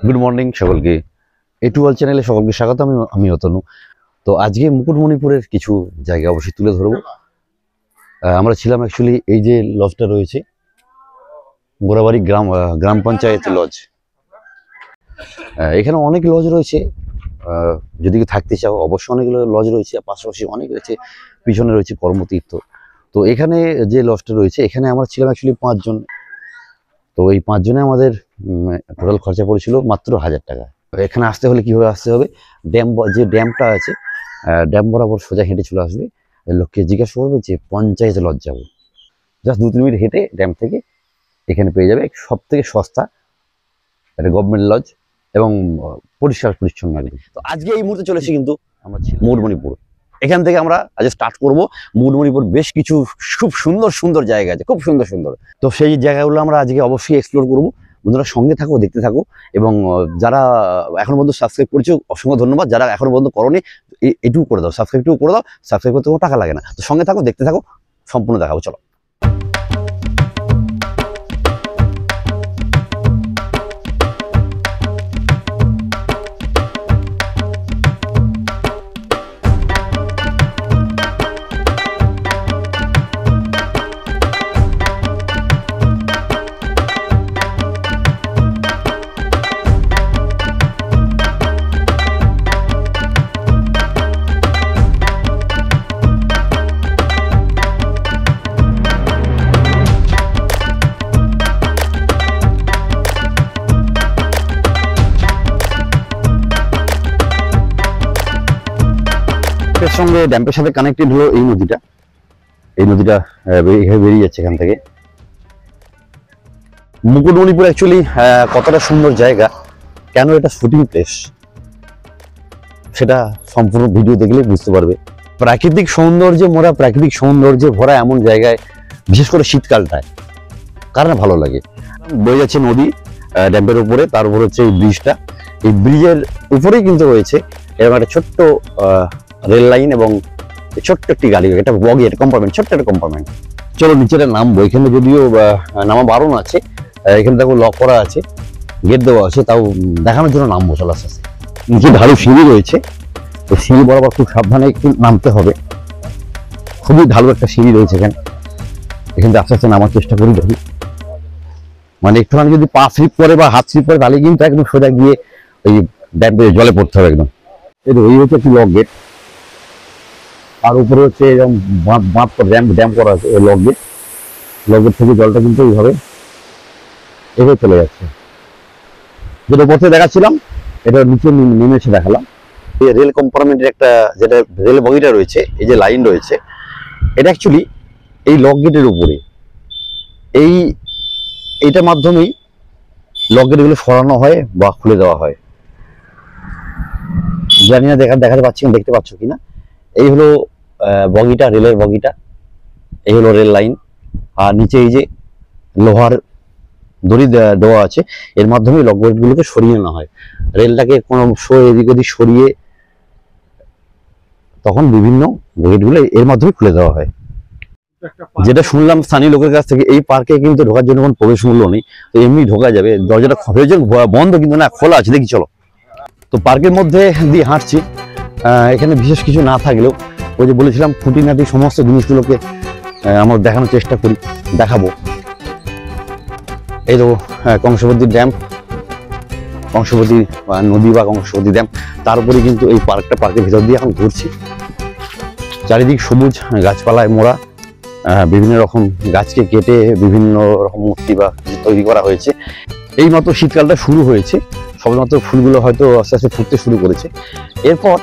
Good morning সকলকে, এটুয়াল চ্যানেলে সকলকে স্বাগত। আমি অতনু। তো আজকে মুকুটমণিপুরের কিছু জায়গা অবশ্যই তুলে ধরবো। আমরা ছিলাম অ্যাকচুয়ালি এই যে লজটা রয়েছে গোড়াবাড়ি গ্রাম পঞ্চায়েত লজ। এখানে অনেক লজ রয়েছে, যদি থাকতে চাও অবশ্যই অনেক লজ রয়েছে। পাশাপাশি অনেক রয়েছে, পিছনে রয়েছে কর্মতীর্থ। তো এখানে যে লজটা রয়েছে এখানে আমরা ছিলাম অ্যাকচুয়ালি 5 জন। তো এই 5 জনে আমাদের টোটাল খরচা পড়েছিল মাত্র 1000 টাকা। এখানে আসতে হলে কিভাবে আসতে হবে, যে ড্যামটা আছে ড্যাম বরাবর সোজা হেঁটে চলে আসবে। লোককে জিজ্ঞাসা করবে যে পঞ্চায়েত লজ যাবো, জাস্ট 2-3 মিনিট হেঁটে ড্যাম থেকে এখানে পেয়ে যাবে সব থেকে সস্তা একটা গভর্নমেন্ট লজ এবং পরিষ্কার পরিচ্ছন্ন। তো আজকে এই মুহূর্তে চলেছি কিন্তু আমরা মুকুটমণিপুর। এখান থেকে আমরা আজ স্টার্ট করবো। মুকুটমণিপুর বেশ কিছু খুব সুন্দর সুন্দর জায়গা আছে, খুব সুন্দর সুন্দর। তো সেই জায়গাগুলো আমরা আজকে অবশ্যই এক্সপ্লোর করবো। বন্ধুরা সঙ্গে থাকো, দেখতে থাকো। এবং যারা এখনো পর্যন্ত সাবস্ক্রাইব করেছো অসংখ্য ধন্যবাদ। যারা এখনো পর্যন্ত করোনি এটুকু করে দাও, সাবস্ক্রাইবটুকু করে দাও। সাবস্ক্রাইব করতে কোনো টাকা লাগে না। তো সঙ্গে থাকো, দেখতে থাকো, সম্পূর্ণ দেখাবো। চলো। সঙ্গে ড্যাম্পের সাথে কানেক্টেড হলো এই নদীটা। বেরিয়ে যাচ্ছে এখান থেকে। মুকুটমণিপুর অ্যাকচুয়ালি কতটা সুন্দর জায়গা, কেন এটা শুটিং প্লেস, সেটা সম্পূর্ণ ভিডিও দেখলে বুঝতে পারবে। প্রাকৃতিক সৌন্দর্যে ভরা এমন জায়গায়, বিশেষ করে শীতকালটায় কার না ভালো লাগে। বয়ে যাচ্ছে নদী ড্যাম্পের উপরে, তার উপর হচ্ছে এই ব্রিজটা। এই ব্রিজের উপরেই কিন্তু রয়েছে এরকম একটা ছোট্ট রেল লাইন এবং ছোট্ট একটি গাড়ি, এটা বগি, এটা কম্পার্টমেন্ট, ছোট্ট একটা কম্পার্টমেন্ট। চলো নিচেটা নামবো। এখানে যদিও নামা বারণ আছে, এখানে দেখো লক করা আছে, গেট দেওয়া আছে, তাও দেখানোর জন্য নামবো। চলো আস্তে আস্তে। নিচে ঢালু সিঁড়ি রয়েছে, তো সিঁড়ি বরাবর খুব সাবধানে একটু নামতে হবে। খুবই ঢালু একটা সিঁড়ি রয়েছে এখানে থেকে আস্তে আস্তে নামার চেষ্টা করি। দেখি মানে একটুখানি যদি পা স্লিপ করে বা হাত স্লিপ করে তাহলে কিন্তু একদম সোজা গিয়ে ওই ড্যামে জলে পড়তে হবে একদম। এই হচ্ছে একটি লক গেট, আর উপরে হচ্ছে এরকম বাঁধ ড্যাম করা আছে। ওই লক গেট থেকে জলটা কিন্তু এইভাবে চলে যাচ্ছে। যেটা উপরে দেখাচ্ছিলাম এটা নিচে নেমে এসে দেখালাম। এই রেল কম্পার্টমেন্টের একটা যেটা রেল বগিটা রয়েছে, এই যে লাইন রয়েছে, এটা অ্যাকচুয়ালি এই লক গেটের উপরে। এইটার মাধ্যমেই লক গেটগুলো সরানো হয় বা খুলে দেওয়া হয়। জানি না দেখাতে পাচ্ছি না, দেখতে পাচ্ছ কিনা। এই হলো বগিটা, রেলের বগিটা। এই হলো রেল লাইন, আর নিচে এই যে লোহার দড়ি দেওয়া আছে, এর মাধ্যমে লক গেটগুলোকে সরিয়ে নেওয়া হয়। রেলটাকে কোনো এদিক ওদিক সরিয়ে তখন বিভিন্ন গেটগুলো এর মাধ্যমে খুলে দেওয়া হয়। যেটা শুনলাম স্থানীয় লোকের কাছ থেকে, এই পার্কে কিন্তু ঢোকার জন্য কোনো প্রবেশ মূল্য নেই, তো এমনি ঢোকা যাবে। দরজাটা বন্ধ কিন্তু না, খোলা আছে, দেখি চলো। তো পার্কের মধ্যে দিয়ে হাঁটছি। এখানে বিশেষ কিছু না থাকলেও ওই যে বলেছিলাম খুঁটিনাটি সমস্ত জিনিসগুলোকে আমরা দেখানোর চেষ্টা করি, দেখাবো। এই তো কংসবতী ড্যাম, কংসবতী নদী বা কংসবতী ড্যাম, তার উপরে কিন্তু এই পার্কের ভিতর দিয়ে এখন ঘুরছি। চারিদিক সবুজ গাছপালায় মোড়া, বিভিন্ন রকম গাছকে কেটে বিভিন্ন রকম মূর্তি বা তৈরি করা হয়েছে। এই মাত্র শীতকালটা শুরু হয়েছে, সবেমাত্র ফুলগুলো হয়তো আস্তে আস্তে ফুটতে শুরু করেছে। এরপর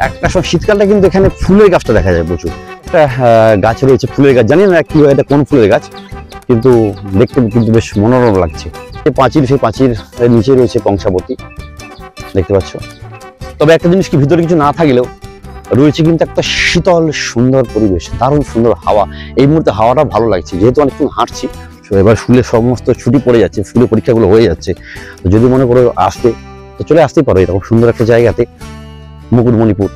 একটা সময় শীতকালটা কিন্তু এখানে ফুলের গাছটা দেখা যায় প্রচুর। একটা গাছ রয়েছে ফুলের গাছ, জানি না কি হয় এটা, কোন ফুলের গাছ, কিন্তু দেখতে কিন্তু বেশ মনোরম লাগছে। পাঁচিল, সেই পাঁচিল নিচে রয়েছে কংসাবতী, দেখতে পাচ্ছ। তবে একটা জিনিস কি, ভিতরে কিছু না থাকলেও রয়েছে কিন্তু একটা শীতল সুন্দর পরিবেশ, দারুণ সুন্দর হাওয়া। এই মুহূর্তে হাওয়াটা ভালো লাগছে, যেহেতু অনেকক্ষণ হাঁটছি। এবার স্কুলের সমস্ত ছুটি পড়ে যাচ্ছে, স্কুলের পরীক্ষাগুলো হয়ে যাচ্ছে। তো যদি মনে করো আসতে, তো চলে আসতেই পারো এরকম সুন্দর একটা জায়গাতে মুকুটমণিপুর।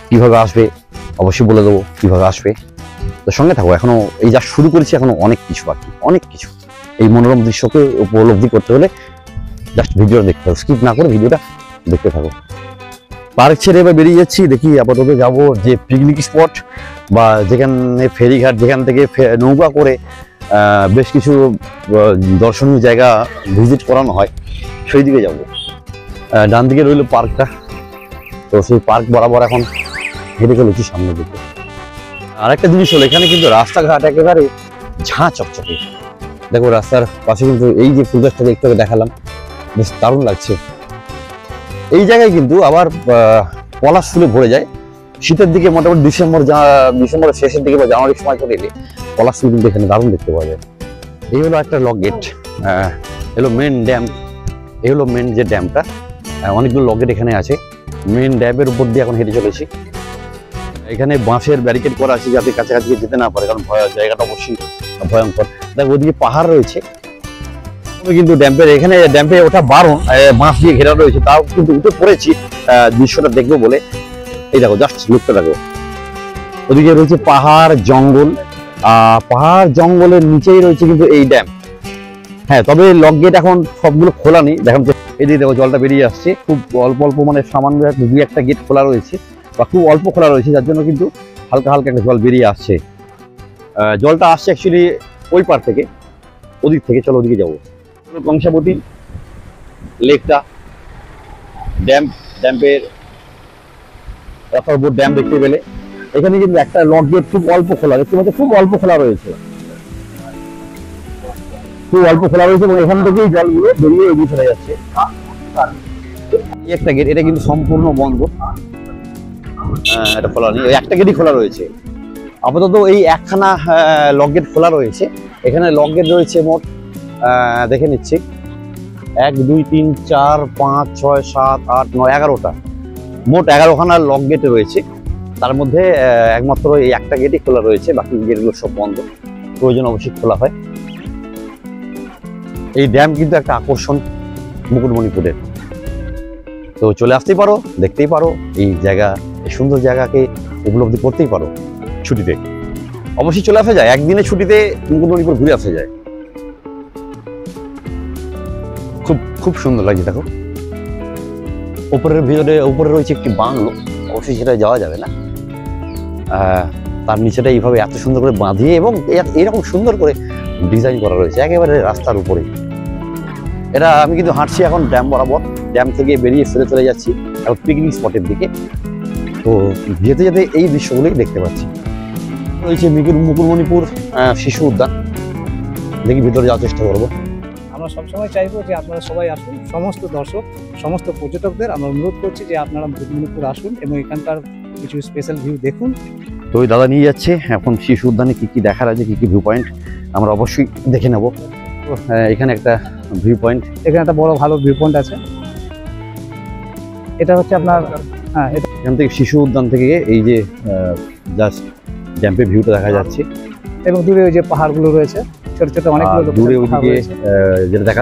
কিভাবে আসবে অবশ্যই বলে দেবো কিভাবে আসবে। তো সঙ্গে থাকো, এখনো এই যা শুরু করেছি, এখনো অনেক কিছু বাকি, অনেক কিছু। এই মনোরম দৃশ্যকে উপলব্ধি করতে হলে জাস্ট ভিডিওটা দেখতে থাকো, স্কিপ না করে ভিডিওটা দেখতে থাকো। পার্ক ছেড়ে এবার বেরিয়ে যাচ্ছি, দেখি আপাতত যাব যে পিকনিক স্পট বা যেখানে ফেরিঘাট, যেখান থেকে নৌকা করে বেশ কিছু দর্শনীয় জায়গা ভিজিট করানো হয়, সেই দিকে যাব। ডান দিকে রইল পার্কটা, তো সেই পার্ক বরাবর এখন হেঁটে চলেছি সামনের দিকে। আরেকটা জিনিস হলো, এখানে কিন্তু রাস্তাঘাট একেবারে ঝাঁ চকচকে। দেখো রাস্তার পাশে কিন্তু এই যে ফুল গাছটা একটু আগে দেখালাম, বেশ দারুণ লাগছে। এই জায়গায় কিন্তু আবার পলাশ ফুলে ভরে যায় শীতের দিকে, মোটামুটি ডিসেম্বরের শেষের দিকে বা জানুয়ারির সময় করে এলে পলাশ ফুল কিন্তু এখানে দারুণ দেখতে পাওয়া যায়। এই হলো একটা লক গেট, এলো মেন ড্যাম। এই হলো মেন যে ড্যামটা, অনেকগুলো লক গেট এখানে আছে। মেন ড্যামের উপর দিয়ে এখন হেঁটে চলেছি। এখানে বাঁশের ব্যারিকেড করা আছে যাতে কাছাকাছি যেতে না পারে, কারণ জায়গাটা অবশ্যই ভয়ঙ্কর। দেখ ওদিকে পাহাড় রয়েছে, কিন্তু এখানে ড্যাম্পে ওঠা বারণ, বাঁশ দিয়ে ঘেরা রয়েছে, তাও কিন্তু উঠে পড়েছি দৃশ্যটা দেখবো বলে। এই দেখো জাস্ট লুকটা দেখো, ওদিকে রয়েছে পাহাড় জঙ্গল, পাহাড় জঙ্গলের নিচেই রয়েছে কিন্তু এই ড্যাম। হ্যাঁ, তবে লক গেট এখন সবগুলো খোলা নেই। দেখুন এদিকে দেখো জলটা বেরিয়ে আসছে, খুব অল্প অল্প, মানে সামান্য দুই একটা গেট খোলা রয়েছে বা খুব অল্প খোলা রয়েছে, যার জন্য কিন্তু হালকা হালকা একটা জল বেরিয়ে আসছে। জলটা আসছে অ্যাকচুয়ালি ওই পার থেকে, ওদিক থেকে। চলো ওদিকে যাবো। কংসাবতী লেকটা, ড্যাম্পের রাস্তার উপর ড্যাম দেখতে পেলে। এখানে কিন্তু একটা লক গেট খুব অল্প খোলা, দেখতে পাচ্ছি খুব অল্প খোলা রয়েছে, খুব অল্প খোলা রয়েছে, এবং এখান থেকেই জলগুলো বেরিয়ে এগিয়ে চলে যাচ্ছে। একটা গেট, এটা কিন্তু সম্পূর্ণ বন্ধ, এটা খোলা নেই, একটা গেটই খোলা রয়েছে আপাতত। এই একখানা লক গেট খোলা রয়েছে। এখানে লক গেট রয়েছে মোট, দেখে নিচ্ছি, 1 2 3 4 5 6 7 8 9 11টা, মোট 11খানা লক গেট রয়েছে। তার মধ্যে একমাত্র এই একটা গেটই খোলা রয়েছে, বাকি গেটগুলো সব বন্ধ, প্রয়োজন অবশ্যই খোলা হয়। এই ড্যাম কিন্তু একটা আকর্ষণ মুকুটমণিপুরের, তো চলে আসতেই পারো, দেখতেই পারো এই জায়গা, এই সুন্দর জায়গাকে উপলব্ধি করতেই পারো। ছুটিতে অবশ্যই চলে আসা যায়, একদিনের ছুটিতে মুকুটমণিপুর ঘুরে আসা যায়। খুব খুব সুন্দর লাগছে। দেখো উপরে রয়েছে একটি বাংলো, অবশ্যই সেটা যাওয়া যাবে না। তার নিচেটা এইভাবে এত সুন্দর করে বাঁধিয়ে এবং এরকম সুন্দর করে ডিজাইন করা রয়েছে একেবারে রাস্তার উপরে। এটা আমি কিন্তু হাঁটছি এখন ড্যাম বরাবর, ড্যাম থেকে বেরিয়ে ফিরে চলে যাচ্ছি এখন পিকনিক স্পটের দিকে। তো যেতে যেতে এই দৃশ্যগুলোই দেখতে পাচ্ছি। রয়েছে মুকুটমণিপুর শিশু উদ্যান, দেখি ভিতরে যাওয়ার চেষ্টা করবো। আমরা সবসময় চাইবো যে আপনারা সবাই আসুন, সমস্ত দর্শক, সমস্ত পর্যটকদের আমরা অনুরোধ করছি যে আপনারা মুকুটমণিপুর আসুন এবং এখানকার কিছু স্পেশাল ভিউ দেখুন। তো ওই দাদা নিয়ে যাচ্ছে এখন শিশু উদ্যানে কি কি দেখার আছে, কি কি ভিউ পয়েন্ট আমরা অবশ্যই দেখে নেব। এখানে একটা ভিউ পয়েন্ট, এখানে একটা বড় ভালো ভিউ পয়েন্ট আছে। এটা হচ্ছে আপনার, হ্যাঁ, এখান থেকে শিশু উদ্যান থেকে এই যে জাস্ট ড্যাম্পের ভিউটা দেখা যাচ্ছে, এবং দূরে ওই যে পাহাড়গুলো রয়েছে, ছোট ছোট অনেকগুলো দূরে ওইদিকে যেটা দেখা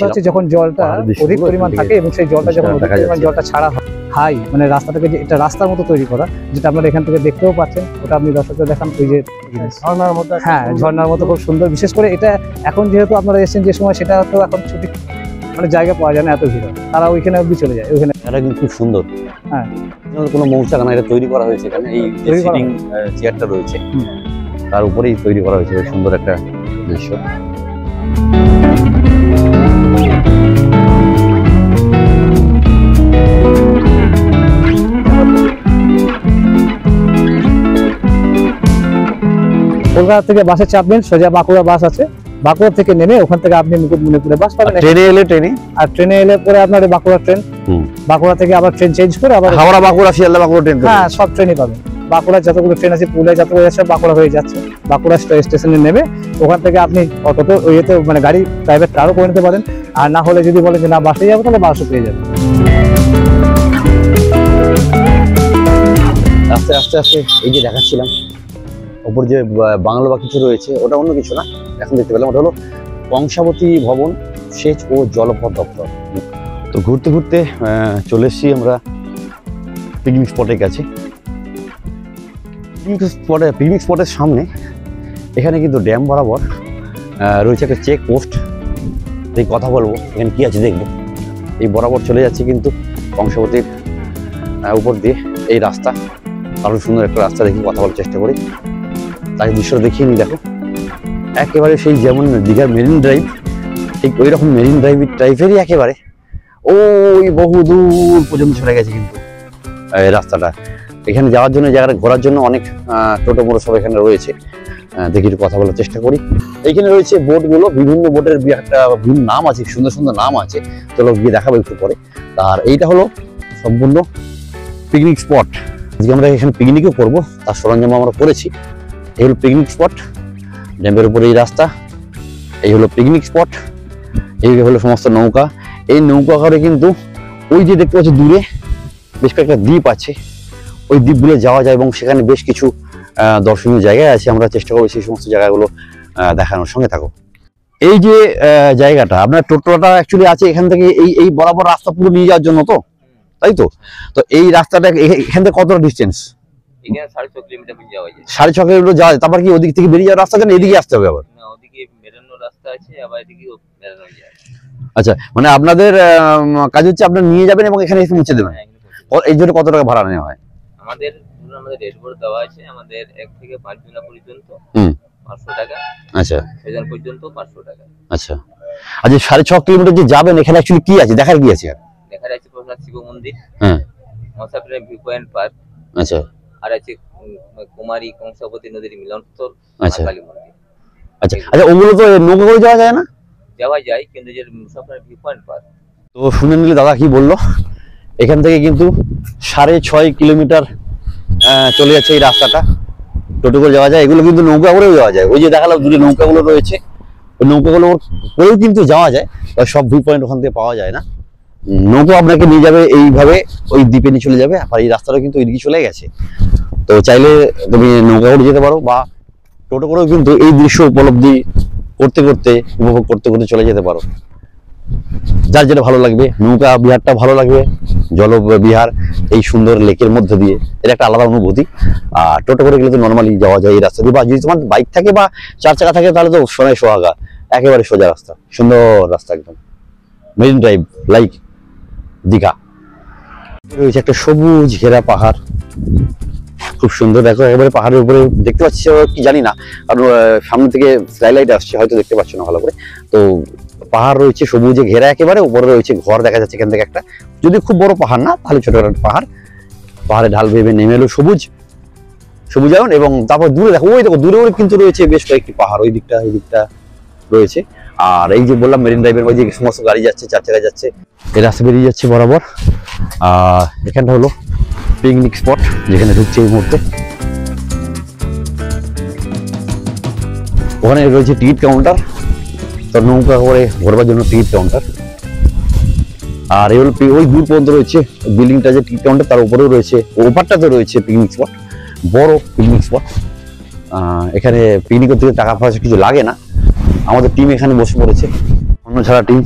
যাচ্ছে, যখন জলটা অধিক পরিমাণ থাকে এবং সেই জলটা যখন অধিক পরিমাণ জলটা ছাড়া হয় হাই, মানে রাস্তা থেকে, যে এটা রাস্তার মতো তৈরি করা, যেটা আপনারা এখান থেকে দেখতেও পাচ্ছেন, ওটা আপনি দর্শকদের দেখান। ওই যে ঝর্ণার মতো, হ্যাঁ ঝর্ণার মতো খুব সুন্দর। বিশেষ করে এটা এখন যেহেতু আপনারা এসেছেন যে সময়, সেটা তো এখন ছুটি মানে জায়গা পাওয়া যায় না, এত ভিড়, তারা ওইখানে অব্দি চলে যায়। ওইখানে এটা কিন্তু খুব সুন্দর, হ্যাঁ, কোনো মৌচাক না, এটা তৈরি করা হয়েছে এখানে। এই সিটিং চেয়ারটা রয়েছে তার উপরেই তৈরি করা হয়েছে, সুন্দর একটা দৃশ্য। কলকাতা থেকে বাসে চাপবেন, সোজা বাঁকুড়া বাস আছে, বাঁকুড়া থেকে নেমে ওখান থেকে আপনি মুকুটমণিপুরে বাস পাবেন। ট্রেনে এলে পরে আপনার বাঁকুড়া ট্রেন, বাঁকুড়া থেকে আবার ট্রেন চেঞ্জ করে আবার হাওড়া বাঁকুড়া শিয়ালদা বাঁকুড়া ট্রেন, হ্যাঁ সব ট্রেনই পাবেন। বাঁকুড়া যতগুলো ট্রেন আছে, পুলে যতগুলো আছে, বাঁকুড়া হয়ে যাচ্ছে। বাঁকুড়া স্টেশনে নেমে ওখান থেকে আপনি অটোতে ইয়েতে, মানে গাড়ি প্রাইভেট কারও করে নিতে পারেন। আর না হলে যদি বলেন যে না বাসে যাবো, তাহলে বাসও পেয়ে যাবেন। আস্তে আস্তে আস্তে এই যে দেখাচ্ছিলাম ওপর যে বাংলো বা কিছু রয়েছে, ওটা অন্য কিছু না, এখন দেখতে পেলাম ওটা হলো কংসাবতী ভবন সেচ ও জলপথ দপ্তর। তো ঘুরতে ঘুরতে চলে এসেছি আমরা পিকনিক স্পটের কাছে। পিকনিক স্পটের সামনে এখানে কিন্তু ড্যাম বরাবর রয়েছে একটা চেক পোস্ট, এই কথা বলবো, এখানে কি আছে দেখবো। এই বরাবর চলে যাচ্ছে কিন্তু কংসাবতীর উপর দিয়ে এই রাস্তা, কারণ সুন্দর একটা রাস্তা, দেখি কথা বলার চেষ্টা করি, তাকে দৃশ্যটা দেখিয়ে নি। দেখো একেবারে সেই যেমন দীঘার মেরিন ড্রাইভ, ঠিক ওই রকম মেরিন ড্রাইভেরই একেবারে ওই বহু দূর পর্যন্ত চলে গেছে কিন্তু এই রাস্তাটা। এখানে যাওয়ার জন্য, জায়গাটা ঘোরার জন্য অনেক টোটো মোটো সব এখানে রয়েছে। দেখি একটু কথা বলার চেষ্টা করি। এখানে রয়েছে বোটগুলো, বিভিন্ন বোটের একটা বিভিন্ন নাম আছে, সুন্দর সুন্দর নাম আছে, চলো গিয়ে দেখাবো একটু পরে। আর এইটা হলো সম্পূর্ণ পিকনিক স্পট। আজকে আমরা এখানে পিকনিকও করবো, তার সরঞ্জাম আমরা করেছি। এই হলো পিকনিক স্পট, ড্যামের উপরে এই রাস্তা, এই হলো পিকনিক স্পট, এই হলো সমস্ত নৌকা। এই নৌকা করে কিন্তু ওই যে দেখতে পাচ্ছি দূরে বেশ কয়েকটা দ্বীপ আছে, ওই দ্বীপগুলো যাওয়া যায় এবং সেখানে বেশ কিছু দর্শনীয় জায়গায় আছে। আমরা চেষ্টা করবো সেই সমস্ত জায়গাগুলো দেখানোর। সঙ্গে থাকো। এই যে জায়গাটা আপনার টোটোটা অ্যাকচুয়ালি আছে এখান থেকে এই বরাবর রাস্তা পুরো নিয়ে যাওয়ার জন্য, তো তাই তো? তো এই রাস্তাটা এখান থেকে কতটা ডিস্টেন্স? 6.5 কিলোমিটার যাওয়া যায়। 6.5 কিলোমিটার যাওয়া যায়। তারপর কি ওদিক থেকে বেরিয়ে যাওয়ার রাস্তা কেন এদিকে আসতে হবে আবার? না, ওদিকে বেরানোর রাস্তা আছে, আবার এদিকেও বেরানো যায়। আচ্ছা, মানে আপনাদের কাজ হচ্ছে আপনারা নিয়ে যাবেন এবং এখানে এসে মুছে দেবেন। এই জন্য কত টাকা ভাড়া নেওয়া হয়? আমাদের রেটবোর্ড দেওয়া আছে, আমাদের 1 থেকে 5 জন পর্যন্ত 500 টাকা। আচ্ছা, 6 জন পর্যন্ত 500 টাকা। আচ্ছা। আচ্ছা, 6.5 কিলোমিটার যে যাবেন, এখানে অ্যাকচুয়ালি কি আছে, দেখার কি আছে? দেখা যাচ্ছে প্রধান শিব মন্দির, হ্যাঁ, মশাপ্রেম ভিউ পয়েন্ট পার্ক, আচ্ছা, আর আছে কুমারী কংসাবতী নদীর মিলনস্থল, আচ্ছা, কালী মন্দির। আচ্ছা। আচ্ছা, ওগুলো তো নৌকা করে যাওয়া যায় না? যাওয়া যায়, কিন্তু যে মশাপ্রেম ভিউ পয়েন্ট পার্ক। তো শুনে নিলে দাদা কি বললো, এখান থেকে কিন্তু 6.5 কিলোমিটার চলে যাচ্ছে এই রাস্তাটা, টোটো করে যাওয়া যায়। এগুলো কিন্তু নৌকা করেও যাওয়া যায়, ওই যে দেখালাম দূরে নৌকাগুলো রয়েছে, ওই নৌকাগুলো করেও কিন্তু যাওয়া যায়। সব ভিউ পয়েন্ট ওখান থেকে পাওয়া যায় না। নৌকা আপনাকে নিয়ে যাবে এইভাবে, ওই দ্বীপে নিয়ে চলে যাবে। আর এই রাস্তাটা কিন্তু ওইদিকে চলে গেছে, তো চাইলে তুমি নৌকা করে যেতে পারো বা টোটো করেও কিন্তু এই দৃশ্য উপলব্ধি করতে করতে, উপভোগ করতে করতে চলে যেতে পারো, যার যেটা ভালো লাগবে। নৌকা বিহারটা ভালো লাগবে, জল বিহার এই সুন্দর লেকের মধ্যে দিয়ে, এটা একটা আলাদা অনুভূতি। আর টোটো করে গেলে তো নর্মালি যাওয়া যায় এই রাস্তা দিয়ে, বা যদি তোমার বাইক থাকে বা 4 চাকা থাকে তাহলে তো সোনায় সোহাগা, একেবারে সোজা রাস্তা, সুন্দর রাস্তা একদম মেরিন ড্রাইভ লাইক দীঘা। রয়েছে একটা সবুজ ঘেরা পাহাড়, খুব সুন্দর। দেখো একেবারে পাহাড়ের উপরে দেখতে পাচ্ছি কি জানি না, কারণ সামনে থেকে স্কাইলাইট আসছে, হয়তো দেখতে পাচ্ছ না ভালো করে। তো পাহাড় রয়েছে সবুজে ঘেরা, একেবারে উপরে রয়েছে ঘর দেখা যাচ্ছে এখান থেকে একটা, যদি খুব বড় পাহাড় না তাহলে ছোট একটা পাহাড়। পাহাড়ে ঢাল ভেবে নেমে এলো সবুজায়ন। এবং তারপর দূরে দেখো, ওই দেখো দূরে কিন্তু রয়েছে বেশ কয়েকটি পাহাড়, ওই দিকটা এই দিকটা রয়েছে। আর এই যে বললাম মেরিন ড্রাইভের ওই যে সমস্ত গাড়ি যাচ্ছে, 4 চাকা যাচ্ছে, এই রাস্তা বেরিয়ে যাচ্ছে বরাবর। আর এখানটা হলো পিকনিক স্পট, যেখানে ঢুকছে এই মুহূর্তে। ওখানে রয়েছে টিকিট কাউন্টার, তো নৌকা করে ঘোরবার জন্য টিকিট কাউন্টার। আর এই হলো ওই দূর পর্যন্ত রয়েছে বিল্ডিংটা যে টিকিট কাউন্টার, তার উপরেও রয়েছে, ওপারটাতে রয়েছে পিকনিক স্পট, বড় পিকনিক স্পট। এখানে পিকনিক করতে টাকা পয়সা কিছু লাগে না। আমাদের টিম এখানে বসে পড়েছে, অন্য ছাড়া টিম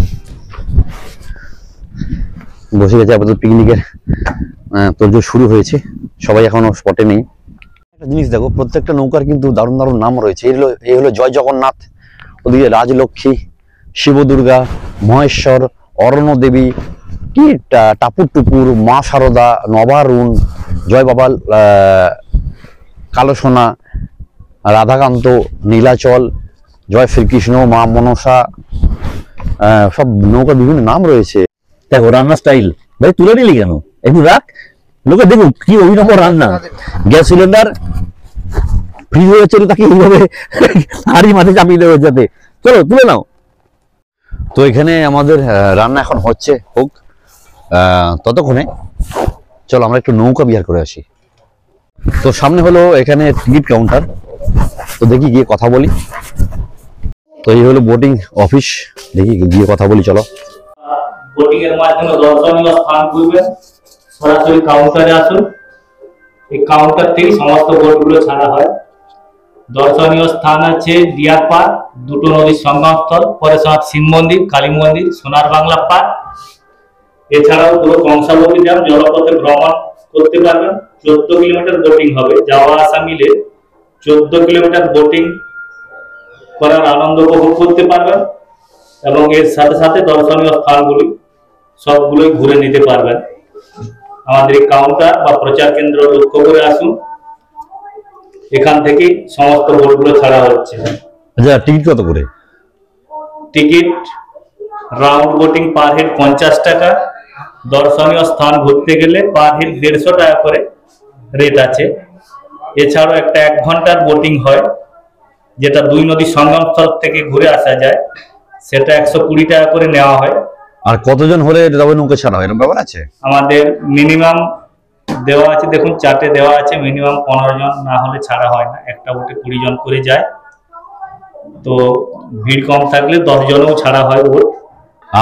বসে গেছে আপাতত। পিকনিকের তোড়জোড় শুরু হয়েছে, সবাই এখনো স্পটে নেই। একটা জিনিস দেখো, প্রত্যেকটা নৌকার কিন্তু দারুণ দারুণ নাম রয়েছে। এই হলো জয় জগন্নাথ, ওদিকে রাজলক্ষ্মী, শিব দুর্গা, মহেশ্বর, অরণ্য দেবী, কি টাপুর টুপুর, মা শারদা, নবারুণ, জয় বাবা কালো সোনা, রাধাকান্ত, নীলাচল, জয় শ্রীকৃষ্ণ, মা মনসা, সব নৌকার বিভিন্ন নাম রয়েছে। দেখো রান্নার স্টাইল ভাই, তুলে নিলি কেন? একটু রাখ, লোকে দেখুক কি অভিনব রান্না। গ্যাস সিলিন্ডার ফ্রিজ হয়ে চলে, তাকে এইভাবে হাড়ি মাঠে চাপিয়ে দেওয়া যাতে। চলো তুলে নাও। তো এখানে আমাদের রান্না এখন হচ্ছে, হোক ততক্ষণে চলো আমরা একটু নৌকা বিহার করে আসি। তো সামনে হলো এখানে টিকিট কাউন্টার, তো দেখি গিয়ে কথা বলি। তো এই হলো বোটিং অফিস, দেখি গিয়ে কথা বলি, চলো। বোটিং এর মাধ্যমে দর্শনীয় স্থান ঘুরবেন, সরাসরি কাউন্টারে আসুন। এই কাউন্টার থেকে সমস্ত বোটগুলো ছাড়া হয়। দর্শনীয় স্থান আছে ডিয়ার পার্ক, দুটো নদীর সঙ্গমস্থল, পরেশনাথ শিব মন্দির, কালী মন্দির, সোনার বাংলা পার্ক। এছাড়াও পুরো কংসাবতী ড্যাম জলপথে ভ্রমণ করতে পারবেন। 14 কিলোমিটার বোটিং হবে, যাওয়া আসা মিলে 14 কিলোমিটার বোটিং করার আনন্দ উপভোগ করতে পারবেন। এবং এর সাথে সাথে দর্শনীয় স্থানগুলি সবগুলোই ঘুরে নিতে পারবেন। আমাদের এই কাউন্টার বা প্রচার কেন্দ্র লক্ষ্য করে আসুন, এখান থেকে সমস্ত বোটগুলো ছাড়া হচ্ছে। আচ্ছা, টিকিট কত করে? Ticket round boating per head 50 টাকা, দর্শনীয় স্থান ঘুরতে গেলে পার হেড 150 টাকা করে রেট আছে। এছাড়াও একটা 1 ঘন্টার বোটিং হয়, যেটা 2 নদী সঙ্গমস্থল থেকে ঘুরে আসা যায়, সেটা 120 টাকা করে নেওয়া হয়। আর কতজন হলে তবে নৌকা ছাড়া হয়, এরকম ব্যাপার আছে? আমাদের মিনিমাম দেওয়া আছে, দেখুন চার্টে দেওয়া আছে, মিনিমাম 15 জন না হলে ছাড়া হয় না। একটা বোটে 20 জন করে যায়, তো ভিড় কম থাকলে 10 জনও ছাড়া হয় বোট।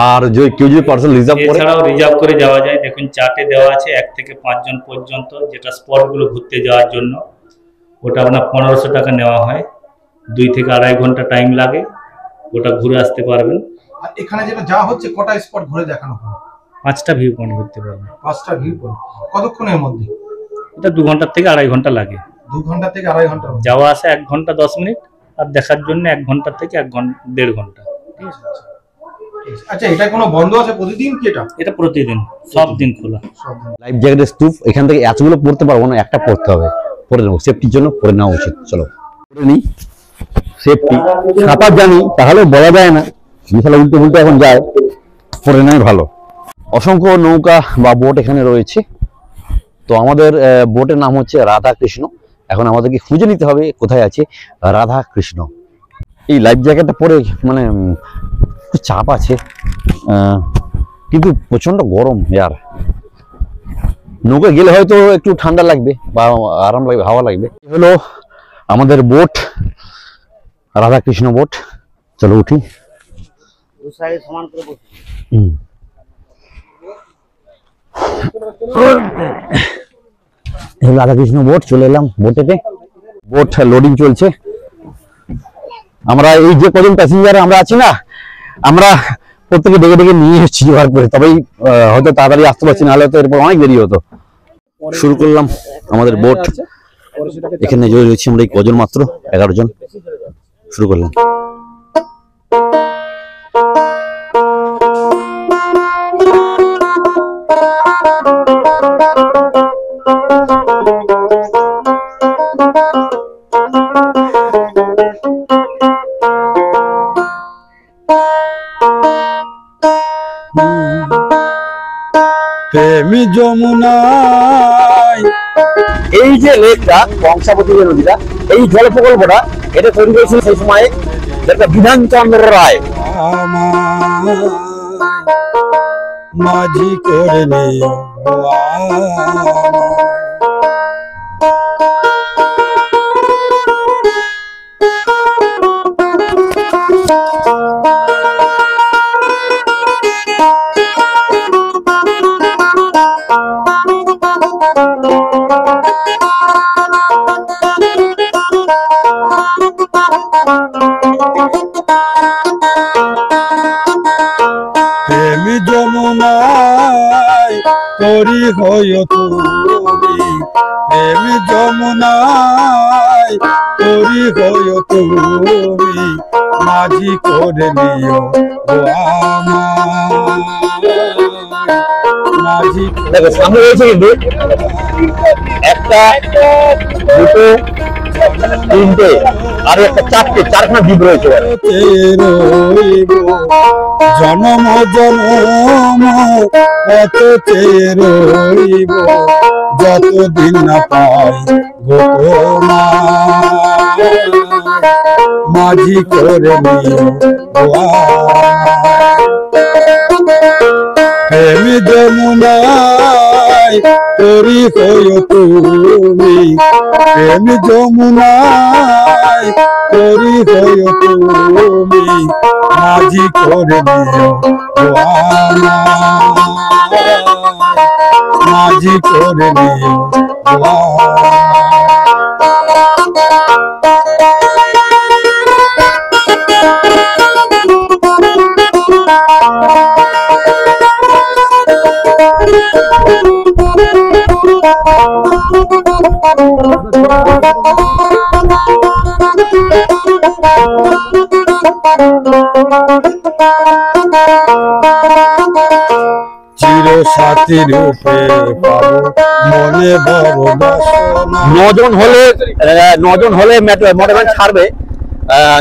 আর কেউ যদি পার্সেল রিজার্ভ করে? এছাড়াও রিজার্ভ করে যাওয়া যায়, দেখুন চার্টে দেওয়া আছে 1 থেকে 5 জন পর্যন্ত, যেটা স্পটগুলো ঘুরতে যাওয়ার জন্য। ওটা আপনার 1500 টাকা নেওয়া হয়, 2 থেকে 2.5 ঘন্টা টাইম লাগে, ওটা ঘুরে আসতে পারবেন। আর এখানে যেটা যা হচ্ছে কটা স্পট ঘুরে দেখানো হয়? 5টা ভিউ পয়েন্ট ঘুরতে পারবেন। 5টা ভিউ পয়েন্ট কতক্ষণের মধ্যে? এটা 2 ঘন্টা থেকে 2.5 ঘন্টা লাগে। 2 ঘন্টা থেকে 2.5 ঘন্টার মধ্যে। যাওয়া আসা 1 ঘন্টা 10 মিনিট, আর দেখার জন্য 1 ঘন্টা থেকে 1.5 ঘন্টা। ঠিক আছে। আচ্ছা, এটা কোনো বন্ধ আছে প্রতিদিন কি এটা? এটা প্রতিদিন, সব দিন খোলা। লাইফ জ্যাকেটের স্তূপ, এখান থেকে এতগুলো পড়তে পারবো না, একটা পড়তে হবে, পরে নেবো, সেফটির জন্য পরে নেওয়া উচিত। চলো পরে নিই, সেফটি। সাঁতার জানি, তাহলে বলা যায় না, বিশাল উল্টে উল্টে এখন যায়, পরে নেয় ভালো। অসংখ্য নৌকা বা বোট এখানে রয়েছে। তো আমাদের বোটের নাম হচ্ছে রাধা কৃষ্ণ। এখন আমাদেরকে খুঁজে নিতে হবে কোথায় আছে রাধা কৃষ্ণ। এই লাইফ জ্যাকেটটা পরে মানে একটু চাপ আছে, কিন্তু প্রচন্ড গরম ইয়ার। নৌকা গেলে হয়তো একটু ঠান্ডা লাগবে বা আরাম লাগবে, হাওয়া লাগবে। হলো আমাদের বোট, রাধা কৃষ্ণ বোট। চলো উঠি। রাধা কৃষ্ণ বোট, চলে এলাম বোটেতে। বোট লোডিং চলছে। আমরা এই যে কজন প্যাসেঞ্জার আমরা আছি না, আমরা প্রত্যেকে ডেকে ডেকে নিয়ে এসেছি জোগাড় করে, তবেই হয়তো তাড়াতাড়ি আসতে পারছি, নাহলে তো এরপর অনেক দেরি হতো। শুরু করলাম আমাদের বোট। এখানে রয়েছি আমরা এই কজন, মাত্র 11 জন। শুরু করলাম। প্রেমী যমুনায়, এই যে লেকটা, কংসাবতী যে নদীটা, এই জল প্রকল্পটা এটা তৈরি করেছিল সেই সময় একটা বিধানচন্দ্র রায়। আমায় মাঝি করে নিও প্রেমী যমুনায় তরি হইও তুমি, প্রেমী যমুনায় তরি হইও তুমি, মাঝি করে নিও মাঝি। দেখো সামনে রয়েছে কিন্তু একটা, দুটো, তিনটে, আর একটা চারটে, 4খানা দ্বীপ রয়েছে। জনম জনম কত চেয়ে রইব, যতদিন না পাই গো মাঝি করে নিও প্রেমী যমুনায় তরি হইও তুমি, প্রেমী যমুনায় তরি হইও তুমি, মাঝি করে নিও মাঝি করে নিও। চির সাথী রূপে পাবো মনে বড় বাসনা। 9 জন হলে মোটর ভ্যান ছাড়বে,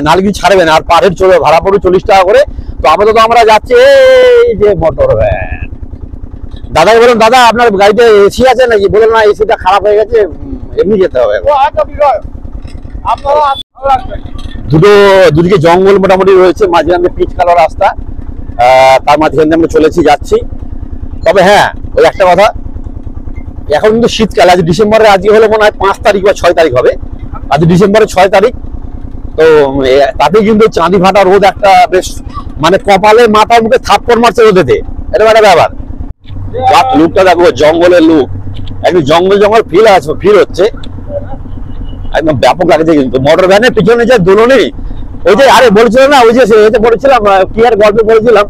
নাহলে কিছু ছাড়বে না। আর পার হেড চলবে, ভাড়া পড়বে 40 টাকা করে। তো আপাতত আমরা যাচ্ছি এই যে মোটর ভ্যান। দাদাকে বলুন, দাদা আপনার গাড়িতে এসি আছে নাকি? বলুন না, এসিটা খারাপ হয়ে গেছে, এমনি যেতে হবে। দুদিকে জঙ্গল মোটামুটি রয়েছে, মাঝখানে পিচ কালো রাস্তা, তার মাঝখান দিয়ে আমরা চলেছি যাচ্ছি। তবে হ্যাঁ, ওই একটা কথা, এখন কিন্তু শীতকাল। আজ ডিসেম্বরের, আজকে হলে মনে হয় 5 তারিখ বা 6 তারিখ হবে। আজ ডিসেম্বরের 6 তারিখ। তো তাতে কিন্তু চাঁদি ফাটা রোদ একটা বেশ, মানে কপালে মাথার মুখে থাপ্পড় মারছে রোদেতে, এটা একটা ব্যাপার। লুকটা দেখো, জঙ্গলের লুক, একদম জঙ্গল ফিল হচ্ছে, একদম ব্যাপক লাগছে। কিন্তু মোটর ভ্যানের পিছনে যে দোলনি, ওই যে আরে বলছিল না, ওই যে বলেছিলাম কি আর গল্প বলেছিলাম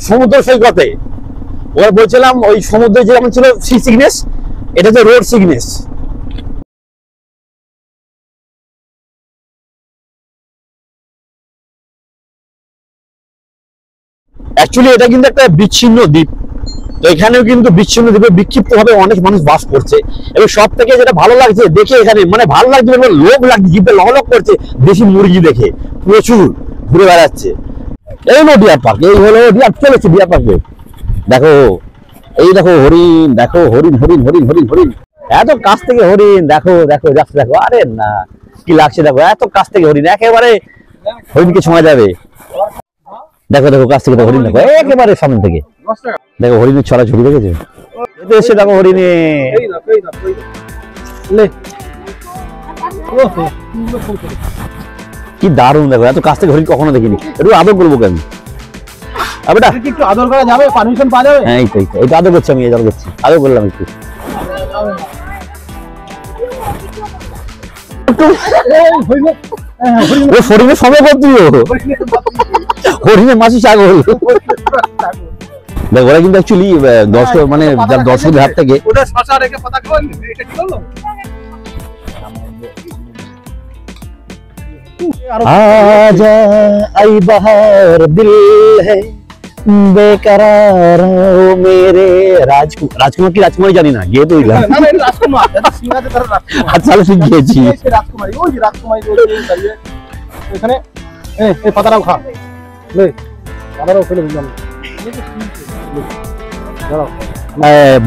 সমুদ্র সৈকতে, ওরা বলছিলাম ওই সমুদ্রে যেমন ছিল সি সিকনেস, এটা হচ্ছে রোড সিকনেস। অ্যাকচুয়ালি এটা কিন্তু একটা বিচ্ছিন্ন দ্বীপ। তো এখানেও কিন্তু বিচ্ছিন্ন দ্বীপে বিক্ষিপ্ত ভাবে অনেক মানুষ বাস করছে। এবং সব থেকে যেটা ভালো লাগছে দেখে, এখানে মানে ভালো লাগছে, লোক লাগছে, জিভে লহলক করছে দেশি মুরগি দেখে, প্রচুর ঘুরে বেড়াচ্ছে। এই হলো ডিয়ার পার্ক, এই হলো ডিয়ার, চলেছে ডিয়ার পার্কে। দেখো, এই দেখো হরিণ, দেখো হরিণ হরিণ হরিণ হরিণ হরিণ, এত কাছ থেকে হরিণ, দেখো দেখো যাচ্ছে, দেখো, আরে না কি লাগছে, দেখো এত কাছ থেকে হরিণ, একেবারে হরিণকে ছোঁয়া যাবে। দেখো দেখো কাছ থেকে, দেখো হরিণ, দেখো একেবারে সামনে থেকে, দেখো হরিণের ছড়া ছড়ি দেখেছে, এসে দেখো হরিণে, কি দারুণ, দেখো এত কাছ থেকে হরিণ কখনো দেখিনি। একটু আদর করবো কেন, একটু আদর করা যাবে, পারমিশন পাওয়া যাবে? হ্যাঁ, এইটা আদর করছি আমি, আদর করছি, আদর করলাম একটু। ও হরিণের সময় করছি, হরিণের মাসি ছাগল। দেখ, ওরা কিন্তু অ্যাকচুয়ালি দর্শক, মানে যার দর্শকদের হাত থেকে आजा आई बहार दिल है बेकरार हो मेरे राजकुमार की राजकुमारी जानी ना ये तो अच्छा सीख গিয়েছি এখানে এই পাতাটাও খা, লে পাতাটাও ফেলে দিলাম।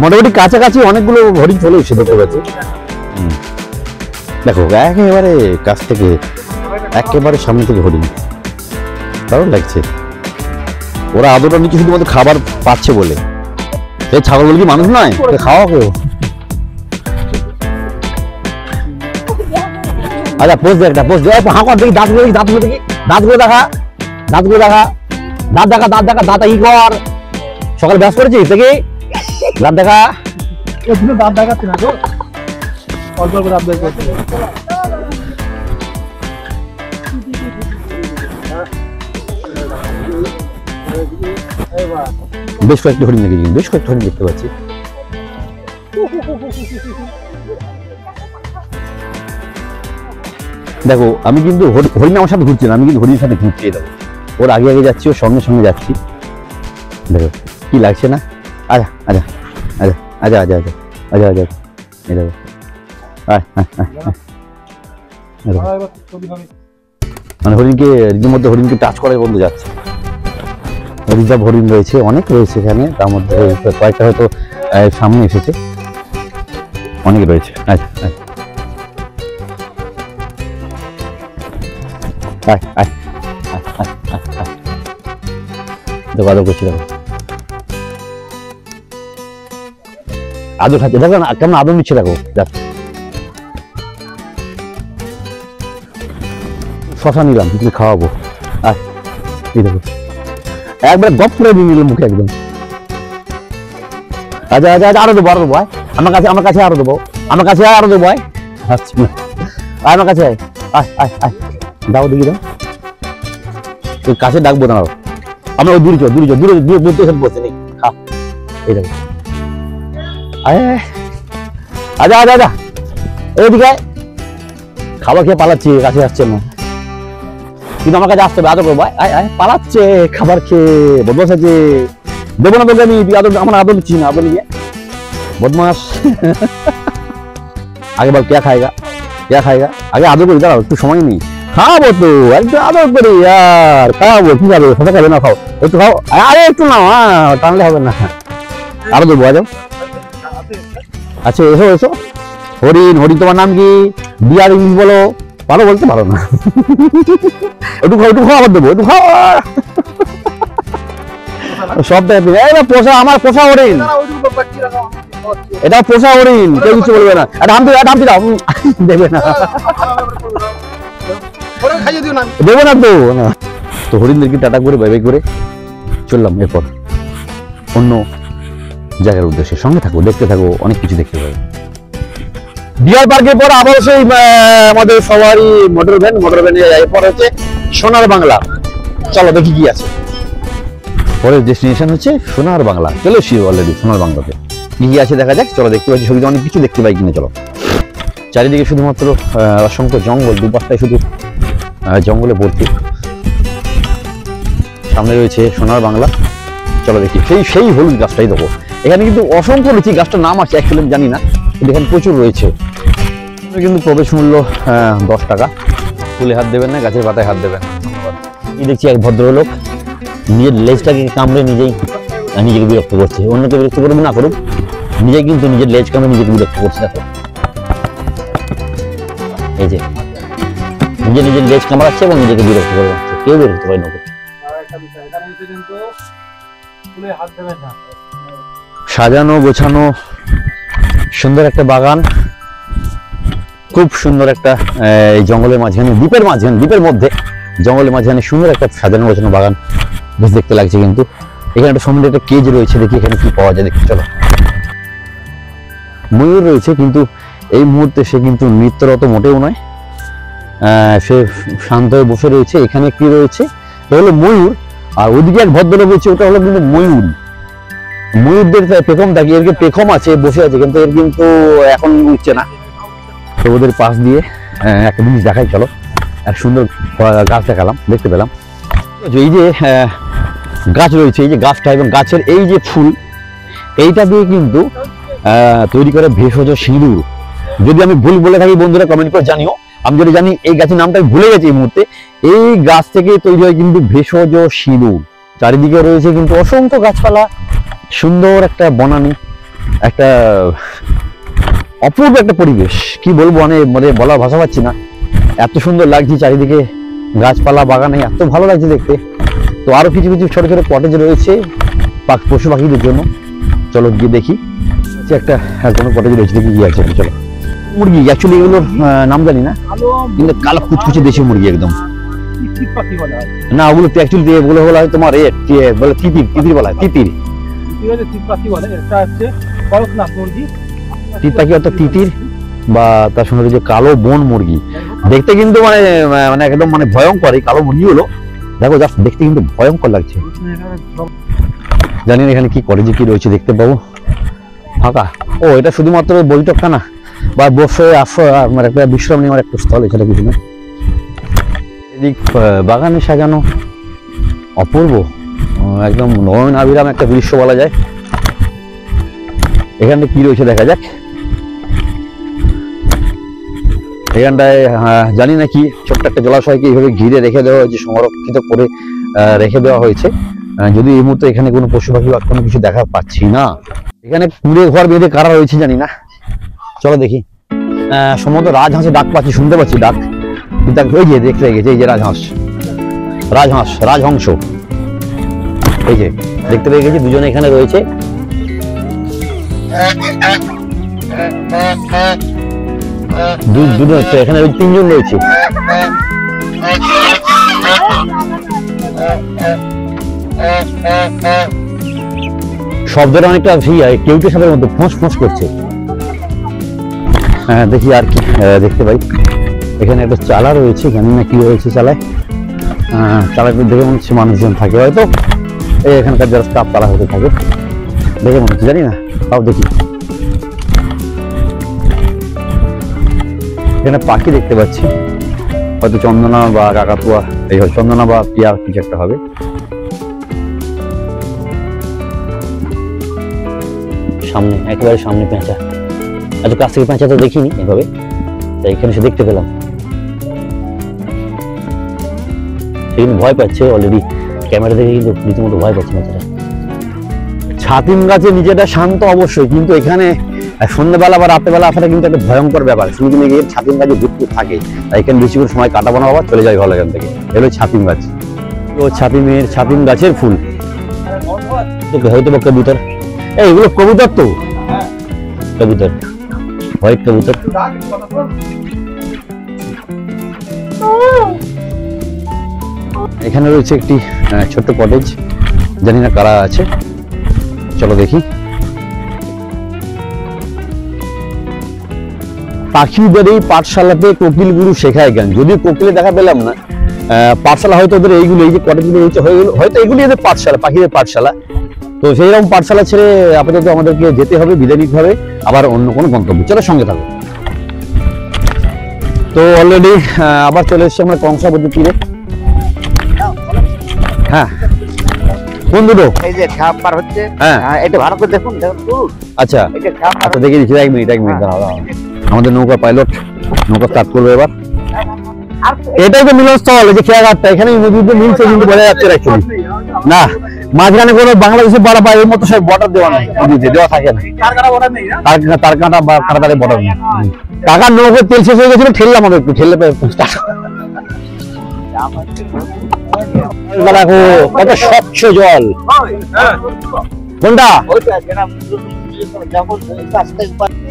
মোটামুটি কাছাকাছি অনেকগুলো হরিণ চলে এসে দেখতে পাচ্ছি। দেখো একেবারে কাছ থেকে, একেবারে সামনে থেকে হরিণ, দারুণ লাগছে। ওরা আদরটা নিচে শুধুমাত্র খাবার পাচ্ছে বলে। এই ছাগলগুলো কি মানুষ নয়, খাওয়া কেউ? আচ্ছা পোস্ট দে, একটা পোস্ট দে, হাঁকর দেখি, দাঁতগুলো দেখি, দাঁতগুলো দেখি, দাঁতগুলো দেখা, দাঁতগুলো দেখা, দাঁত দেখা, দাঁত দেখা, দাঁত ই কর। সকালে ব্যাস করেছিস দেখি, দাঁত দেখা, দাঁত দেখাচ্ছি না তো, অল্প অল্প দাঁত দেখাচ্ছি। বেশ কয়েকটি হরিণ দেখেছি, বেশ কয়েকটি হরিণ দেখতে পাচ্ছি। দেখো আমি কিন্তু হরিণ আমার সাথে ঘুরছি না, আমি কিন্তু হরিণের সাথে ঘুরছি। দেখো ওর আগে আগে যাচ্ছি, ওর সঙ্গে সঙ্গে যাচ্ছি। দেখো কি লাগছে না? আচ্ছা আচ্ছা আচ্ছা আচ্ছা আচ্ছা আচ্ছা আচ্ছা আচ্ছা এই দেখো, মানে হরিণকে রীতিমধ্যে হরিণকে টাচ করে বন্ধু যাচ্ছে। রিজার্ভ হরিণ রয়েছে, অনেক রয়েছে এখানে, তার মধ্যে কয়েকটা হয়তো সামনে এসেছে, অনেক রয়েছে। আচ্ছা দেখো আদর করছি, দেখো আদর খাচ্ছে, দেখো না কেমন আদর নিচ্ছে, দেখো শশা নিলাম, কিছু খাওয়াবো। আর এই দেখো একবার গপ করে দিয়ে নিলাম মুখে একদম। আচ্ছা আচ্ছা আচ্ছা আরো দেবো, আরো দেবো, আমার কাছে আরো দেবো, আমার কাছে আরো দেবো, আচ্ছা আমার কাছে আয় আয় আয়, দাও দেখি দাও, তুই কাছে ডাকবো দাঁড়াও, আমরা ওই দূরে দূরে বসে নেই, খা এই দেখো। আচ্ছা আচ্ছা আচ্ছা এইদিকে খাবার খেয়ে পালাচ্ছি, কাছে আসছে না, কিন্তু আমার কাছে আসতে হবে, আদর করবো, পালাচ্ছে খাবার খেয়ে, বদমাশ আছে। দেবো না তোকে আমি, তুই আদর আমার আদর দিচ্ছিস না, আদর নিয়ে বদমাস। আগে বল কে খায়গা, কে খায়গা, আগে আদর করি, দাঁড়াও একটু সময় নেই, খাবো তো একটু আদর করি আর খাবো, কি খাবে সাথে খাবে না, খাও একটু খাও, আরে একটু নাও, টানলে হবে না, আরো দেবো আজ। আচ্ছা এসো এসো, হরিণ, হরিণ তোমার নাম কি, বিয়ার ইংলিশ বলো, পারো বলতে পারো না, একটু খাও, একটু খাও, আবার দেবো, একটু খাও, সব দেখবে পোষা, আমার পোষা হরিণ, এটা পোষা হরিণ, কেউ কিছু বলবে না, হামতি দাও, দেবে না, দেবো না তো হরিণদেরকে টাটা করে বাই বাই করে চললাম এরপর অন্য জায়গার উদ্দেশ্যে। সঙ্গে থাকো, দেখতে থাকো, অনেক কিছু দেখতে পাবে। ডিয়ার পার্কের পর আবার সেই আমাদের সবারই মোটর ভ্যানে এরপর হচ্ছে সোনার বাংলা। চলো দেখি কি আছে। পরের ডেস্টিনেশন হচ্ছে সোনার বাংলা, চলে এসেছি অলরেডি সোনার বাংলাতে, কি কি আছে দেখা যাক। চলো দেখতে পাচ্ছি ছবিতে অনেক কিছু দেখতে পাই কিনা। চলো, চারিদিকে শুধুমাত্র অসংখ্য জঙ্গল, দুপাশটায় শুধু জঙ্গলে ভর্তি। সামনে রয়েছে সোনার বাংলা, চলো দেখি। সেই হলুদ গাছটাই দেখো, এখানে কিন্তু অসংখ্য রয়েছে, গাছটার নাম আছে অ্যাকচুয়ালি জানি না, কিন্তু এখানে প্রচুর রয়েছে। কিন্তু প্রবেশ মূল্য 10 টাকা। ফুলে হাত দেবেন না, গাছের পাতায় হাত দেবেন। এই দেখছি এক ভদ্রলোক নিজের লেজটাকে কামড়ে নিজেকে বিরক্ত করছে, অন্যকে বিরক্ত করবে না করুক, নিজে কিন্তু নিজের লেজ কামড়ে নিজেকে বিরক্ত করছে। দেখো এই যে নিজের লেজ কামড়াচ্ছে এবং নিজেকে বিরক্ত করে যাচ্ছে, কেউ বিরক্ত করে না। সাজানো গোছানো সুন্দর একটা বাগান, খুব সুন্দর একটা এই জঙ্গলের মাঝখানে, দ্বীপের মধ্যে জঙ্গলের মাঝখানে সুন্দর একটা সাজানো গোছানো বাগান, বেশ দেখতে লাগছে। কিন্তু এখানে একটা সুন্দর একটা কেজ রয়েছে, দেখি এখানে কি পাওয়া যায়। দেখি চলো, ময়ূর রয়েছে, কিন্তু এই মুহূর্তে সে কিন্তু নৃত্যরত মোটেও নয়, সে শান্ত হয়ে বসে রয়েছে। এখানে কি রয়েছে, এটা হলো ময়ূর, আর ওইদিকে এক ভদ্রলোক রয়েছে, ওটা হলো কিন্তু ময়ূরদের পেখম থাকে, এর পেখম আছে, বসে আছে, কিন্তু এর কিন্তু এখন উঠছে না। তো ওদের পাশ দিয়ে একটা জিনিস দেখাই, চলো। এক সুন্দর গাছ দেখালাম, দেখতে পেলাম। এই যে গাছ রয়েছে, এই যে গাছটা এবং গাছের এই যে ফুল, এইটা দিয়ে কিন্তু তৈরি করে ভেষজ সিঁদুর। যদি আমি ভুল বলে থাকি বন্ধুরা কমেন্ট করে জানিও। আমি যদি জানি, এই গাছের নামটা ভুলে গেছি এই মুহূর্তে। এই গাছ থেকে তৈরি হয় কিন্তু ভেষজ সিঁদুর। চারিদিকে রয়েছে কিন্তু অসংখ্য গাছপালা, সুন্দর একটা বনানী, একটা অপূর্ব একটা পরিবেশ। কি বলবো, মানে বলার ভাষা পাচ্ছি না, এত সুন্দর লাগছে চারিদিকে গাছপালা, বাগানে এত ভালো লাগছে দেখতে। তো আরো কিছু কিছু ছোট ছোট কটেজ রয়েছে পশু পাখিদের জন্য, চলো গিয়ে দেখি। একটা কোনো কটেজ রয়েছে, দেখি কি আছে। চলো, মুরগি, অ্যাকচুয়ালি এগুলোর নাম জানি না, কিন্তু কালো কুচকুচে দেশি মুরগি একদম। না, ওগুলো অ্যাকচুয়ালি এগুলো বলা হয় তোমার বলে তিতির বলা হয়, তিতির পাখি, অর্থাৎ তিতির, বা তার সঙ্গে যে কালো বন মুরগি। দেখতে কিন্তু মানে একদম মানে ভয়ঙ্কর এই কালো মুরগিগুলো, দেখো জাস্ট দেখতে কিন্তু ভয়ঙ্কর লাগছে। জানি না এখানে কি কটেজে কি রয়েছে, দেখতে পাবো। ফাঁকা, ও এটা শুধুমাত্র বৈঠকখানা বা বসে মানে একটা বিশ্রাম নেওয়ার একটা স্থল, এছাড়া কিছু না। এদিক বাগানে সাজানো অপূর্ব, একদম নয়ন আবিরাম একটা দৃশ্য বলা যায়। এখানে কি রয়েছে দেখা যাক। এখানটায় জানি না কি, ছোট্ট একটা জলাশয়কে এইভাবে ঘিরে রেখে দেওয়া হয়েছে, সংরক্ষিত করে রেখে দেওয়া হয়েছে। যদি এই মুহূর্তে এখানে কোনো পশু পাখি বা কোনো কিছু দেখা পাচ্ছি না। এখানে কুড়ে ঘর বেঁধে কারা রয়েছে জানি না, চলো দেখি। সম্ভবত রাজহাঁসের ডাক পাচ্ছি, শুনতে পাচ্ছি ডাক, কিন্তু ওই যে দেখতে গেছে, এই যে রাজহংস, এই যে দেখতে পেয়ে গেছি, দুজনে এখানে রয়েছে। এখানে ওই 3 জন রয়েছে। শব্দটা অনেকটা কেউটে সাপের মতো ফোঁস ফোঁস করছে। দেখি আর কি দেখতে পাই। এখানে একটা চালা রয়েছে, জানি না কি রয়েছে চালায়। চালাটা দেখে মনে হচ্ছে মানুষজন থাকে হয়তো, এখানকার যারা স্টাফ তারা হতে থাকে দেখে মনে হচ্ছে, জানি না, তাও দেখি। এখানে পাখি দেখতে পাচ্ছি, হয়তো চন্দনা বা কাকাতুয়া, এই চন্দনা বা পিয়া কিছু একটা হবে। সামনে, একেবারে সামনে পেঁচা। এত কাছ থেকে পেঁচা তো দেখিনি এভাবে, তাই এখানে এসে দেখতে পেলাম। সে কিন্তু ভয় পাচ্ছে অলরেডি, ক্যামেরা দেখে কিন্তু রীতিমতো ভয় পাচ্ছে পেঁচাটা। ছাতিম গাছে নিজেটা শান্ত অবশ্যই, কিন্তু এখানে সন্ধ্যাবেলা বা রাতেবেলা আসাটা কিন্তু একটা ভয়ঙ্কর ব্যাপার। শুধু কিন্তু গিয়ে ছাতিম গাছে ঘুরতে থাকে, তাই এখানে বেশি করে সময় কাটাবো না, বাবা চলে যায় ভালো এখান থেকে। এগুলো ছাতিম গাছ, ও ছাতিম গাছের ফুল। হয়তো বা কবুতর, এগুলো কবুতর তো, কবুতর, হোয়াইট কবুতর। এখানে রয়েছে একটি ছোট্ট কটেজ, জানি না কারা আছে, চলো দেখি। পাখিদের এই পাঠশালাতে কোকিল গুরু শেখায় গান, যদিও কোকিলে দেখা পেলাম না। পাঠশালা হয়তো ওদের এইগুলো, এই যে কটেজগুলো হয়তো এগুলি এদের পাঠশালা, পাখিদের পাঠশালা। তো সেই রকম পাঠশালা ছেড়ে আপাতত আমাদেরকে যেতে হবে, বিদায় নিতে হবে আবার অন্য কোনো গন্তব্য। চলো সঙ্গে থাকো। তো অলরেডি আবার চলে এসেছি আমরা কংসাবতী তীরে। হ্যাঁ, কোন দুটো? এই যে খাপ পার হচ্ছে, হ্যাঁ এটা ভালো করে দেখুন। আচ্ছা এটা খাপ আচ্ছা, দেখে দিচ্ছি, এক মিনিট দাঁড়াও। আমাদের নৌকা পাইলট নৌকা স্টার্ট করবে এবার। এটাই তো মিলনস্থল, এই যে খেয়াঘাটটা, এখানে নদীতে মিলছে কিন্তু বোঝা যাচ্ছে অ্যাকচুয়ালি না। মাঝখানে কোনো বাংলাদেশের বর্ডার বা এর মতো সব বর্ডার দেওয়া নেই, নদীতে দেওয়া থাকে না, তার কাঁটা বা কাঁটাতারের বর্ডার নেই। টাকার নৌকা তেল শেষ হয়ে গেছিল, ঠেললাম আমি একটু, ঠেললে দেখো কত স্বচ্ছ জল। কোনটা?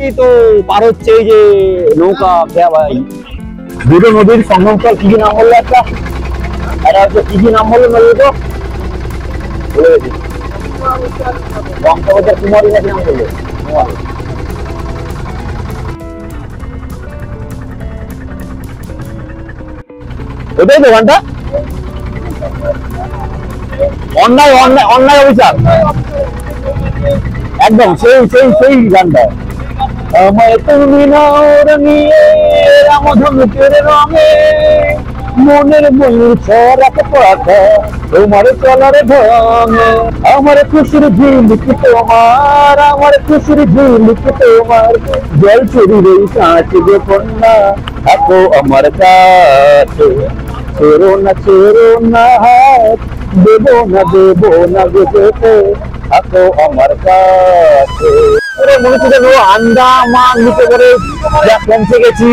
এই তো পার হচ্ছে এই যে নৌকা, ভাই দুটো নদীর সঙ্গমস্থল। কি নাম বললো একটা? হচ্ছে কি নাম বললো নদী? তো বংশবতার কুমারী নাকি নাম বললো? ওটাই তো গানটা, অন্যায় অন্যায় অন্যায় অবিচার, একদম সেই সেই সেই গানটা। আমায় তুমি নাও রাঙিয়ে রামধনুকের রঙে, মনের বন্ধুর ছড়াতে পাখা তোমার চলার ঢঙে। আমার খুশির ঝিলিক তোমার, আমার খুশির ঝিলিক তোমার, জল চুরির এই কাঁচ যে কন্যা থাকো আমার কাছে। ছেড়ো না হাত, দেবো না যেতে, থাকো আমার কাছে। মনে হচ্ছে যেন আন্দামান নিতে করে যা পৌঁছে গেছি,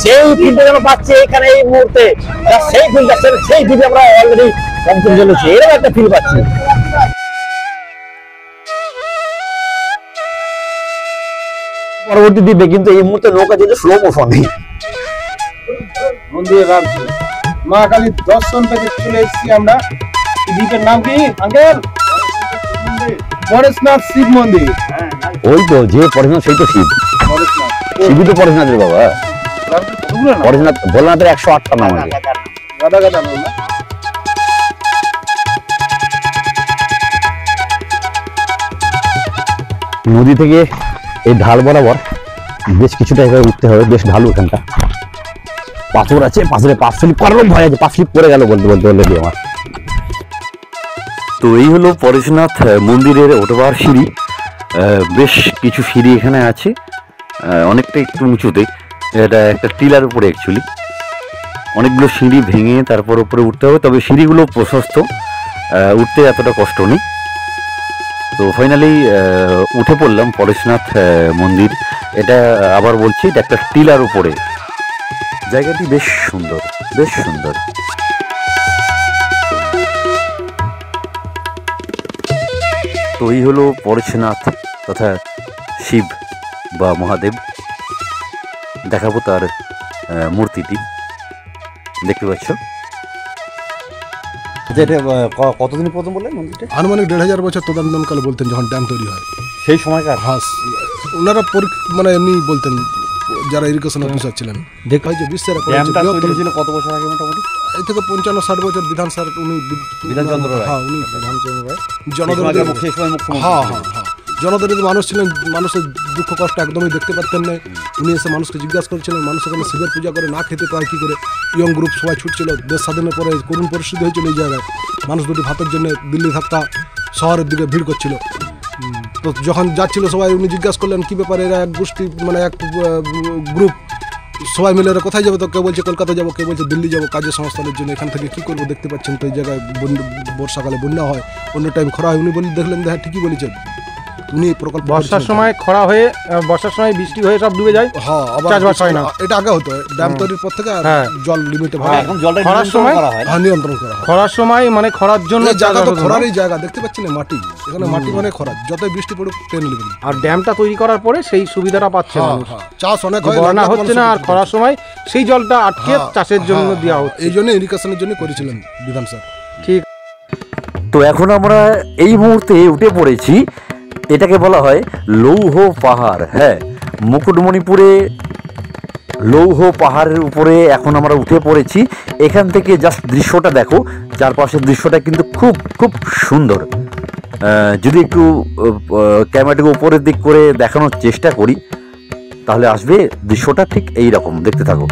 সেই ফিলটা যেন পাচ্ছি এখানে এই মুহূর্তে। সেই ফিলটা, সেই ফিলটা আমরা অলরেডি পৌঁছে চলেছি, এরকম একটা ফিল পাচ্ছি। পরবর্তী দ্বীপে কিন্তু এই মুহূর্তে নৌকা যেতে স্লো মোশন নেই। মন্দিরে রাখছি, মা কালীর দর্শন পেতে চলে এসেছি আমরা। দ্বীপের নাম কি আঙ্কেল? পরেশনাথ শিব মন্দির। ওই তো যে পরেশনাথ, সেই তো শিব, শিবই তো পরেশনাথের বাবা। পরেশনাথ ভোলানাথের 108টা নাম আছে। নদী থেকে এই ঢাল বরাবর বেশ কিছুটা এভাবে উঠতে হবে, বেশ ঢালু এখানটা, পাথর আছে পাথরে, পা স্লিপ করারও ভয় আছে, পা স্লিপ করে গেল বলতে বলতে অলরেডি আমার। তো এই হলো পরেশনাথ মন্দিরের ওঠবার সিঁড়ি। বেশ কিছু সিঁড়ি এখানে আছে, অনেকটা একটু উঁচুতে, এটা একটা টিলার উপরে অ্যাকচুয়ালি। অনেকগুলো সিঁড়ি ভেঙে তারপর উপরে উঠতে হবে, তবে সিঁড়িগুলো প্রশস্ত, উঠতে এতটা কষ্ট নেই। তো ফাইনালি উঠে পড়লাম পরেশনাথ মন্দির। এটা আবার বলছি, এটা একটা টিলার উপরে। জায়গাটি বেশ সুন্দর, বেশ সুন্দর। তো এই হলো পরেশনাথ তথা শিব বা মহাদেব। দেখাবো তার মূর্তিটি, দেখতে পাচ্ছ। কতদিন প্রথম বললেন মন্দিরটা? আনুমানিক 1500 বছর তদানীন্তনকালে বলতেন, যখন ড্যাম তৈরি হয় সেই সময়কার। হ্যাঁ, ওনারা মানে এমনি বলতেন, যারা ইরিগেশন অফিসার ছিলেন। দেখা হয় যে বিশ্বের কত বছর আগে মোটামুটি? এই থেকে 55-60 বছর। বিধান স্যার উনি, বিধানচন্দ্র রায়। হ্যাঁ, উনি বিধানচন্দ্র রায় জনদরিদ্র, হ্যাঁ হ্যাঁ হ্যাঁ, জনদরিদ্র মানুষ ছিলেন, মানুষের দুঃখ কষ্ট একদমই দেখতে পারতেন না। উনি এসে মানুষকে জিজ্ঞাসা করেছিলেন, মানুষ এখানে শিবের পূজা করে না খেতে পায় কি করে। ইয়ং গ্রুপ সবাই ছুটছিল, দেশ স্বাধীনের পরে করুণ পরিস্থিতি হয়েছিল এই জায়গায়। মানুষ দুটি ভাতের জন্য দিল্লি ধাক্কা শহরের দিকে ভিড় করছিল। তো যখন যাচ্ছিল সবাই উনি জিজ্ঞাসা করলেন কি ব্যাপারে, এরা এক গোষ্ঠী মানে এক গ্রুপ সবাই মিলে এরা কোথায় যাবে, তো কেউ বলছে কলকাতা যাবো, কেউ বলছে দিল্লি যাবো কাজের সংস্থানের জন্য, এখান থেকে কী করবো, দেখতে পাচ্ছেন তো এই জায়গায় বর্ষাকালে বন্যা হয়, অন্য টাইম খরা হয়। উনি দেখলেন হ্যাঁ ঠিকই বলেছেন, উনি প্রকল্প বর্ষার সময় খরা হয়ে বর্ষার সময় বৃষ্টি হয়ে সব ডুবে যায়, হ্যাঁ আবার চাষবাস হয় না। এটা আগে হতো ড্যাম তৈরির পর থেকে হ্যাঁ। জল লিমিটে এখন জলটা খরার সময় নিয়ন্ত্রণ করা হয়। খরার সময় মানে খরার জন্য এই জায়গা তো খরারই জায়গা, দেখতে পাচ্ছেন না মাটি, এখানে মাটি মানে খরা, যতই বৃষ্টি পড়ুক টেনে নেবেন। আর ড্যামটা তৈরি করার পরে সেই সুবিধাটা পাচ্ছে মানুষ। চাষ অনেক হয়, বন্যা হচ্ছে না, আর খরার সময় সেই জলটা আটকে চাষের জন্য দেওয়া হচ্ছে। এই জন্য ইরিগেশনের জন্য করেছিলেন বিধান স্যার। ঠিক। তো এখন আমরা এই মুহূর্তে উঠে পড়েছি, এটাকে বলা হয় লৌহ পাহাড়। হ্যাঁ, মুকুটমণিপুরে লৌহ পাহাড়ের উপরে এখন আমরা উঠে পড়েছি। এখান থেকে জাস্ট দৃশ্যটা দেখো, চারপাশের দৃশ্যটা কিন্তু খুব খুব সুন্দর। যদি একটু ক্যামেরাটাকে উপরের দিক করে দেখানোর চেষ্টা করি তাহলে আসবে দৃশ্যটা ঠিক এই রকম, দেখতে থাকো।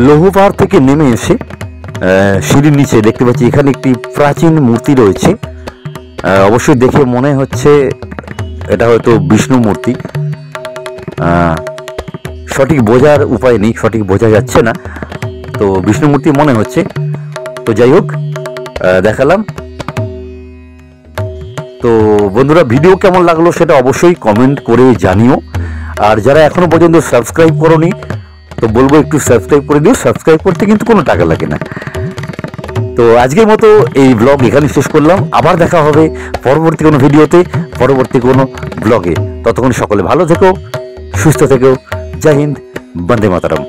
লৌহ পাহাড় থেকে নেমে এসে সিঁড়ির নিচে দেখতে পাচ্ছি এখানে একটি প্রাচীন মূর্তি রয়েছে। অবশ্যই দেখে মনে হচ্ছে এটা হয়তো বিষ্ণু মূর্তি, সঠিক বোঝার উপায় নেই, সঠিক বোঝা যাচ্ছে না, তো বিষ্ণু মূর্তি মনে হচ্ছে। তো যাই হোক, দেখালাম। তো বন্ধুরা, ভিডিও কেমন লাগলো সেটা অবশ্যই কমেন্ট করে জানিও। আর যারা এখনো পর্যন্ত সাবস্ক্রাইব করোনি তো বলবো একটু সাবস্ক্রাইব করে দিও। সাবস্ক্রাইব করতে কিন্তু কোনো টাকা লাগে না। তো আজকের মতো এই ব্লগ এখানে শেষ করলাম। আবার দেখা হবে পরবর্তী কোনো ভিডিওতে, পরবর্তী কোনো ব্লগে। ততক্ষণ সকলে ভালো থেকো, সুস্থ থেকো। জয় হিন্দ, বন্দে মাতরম।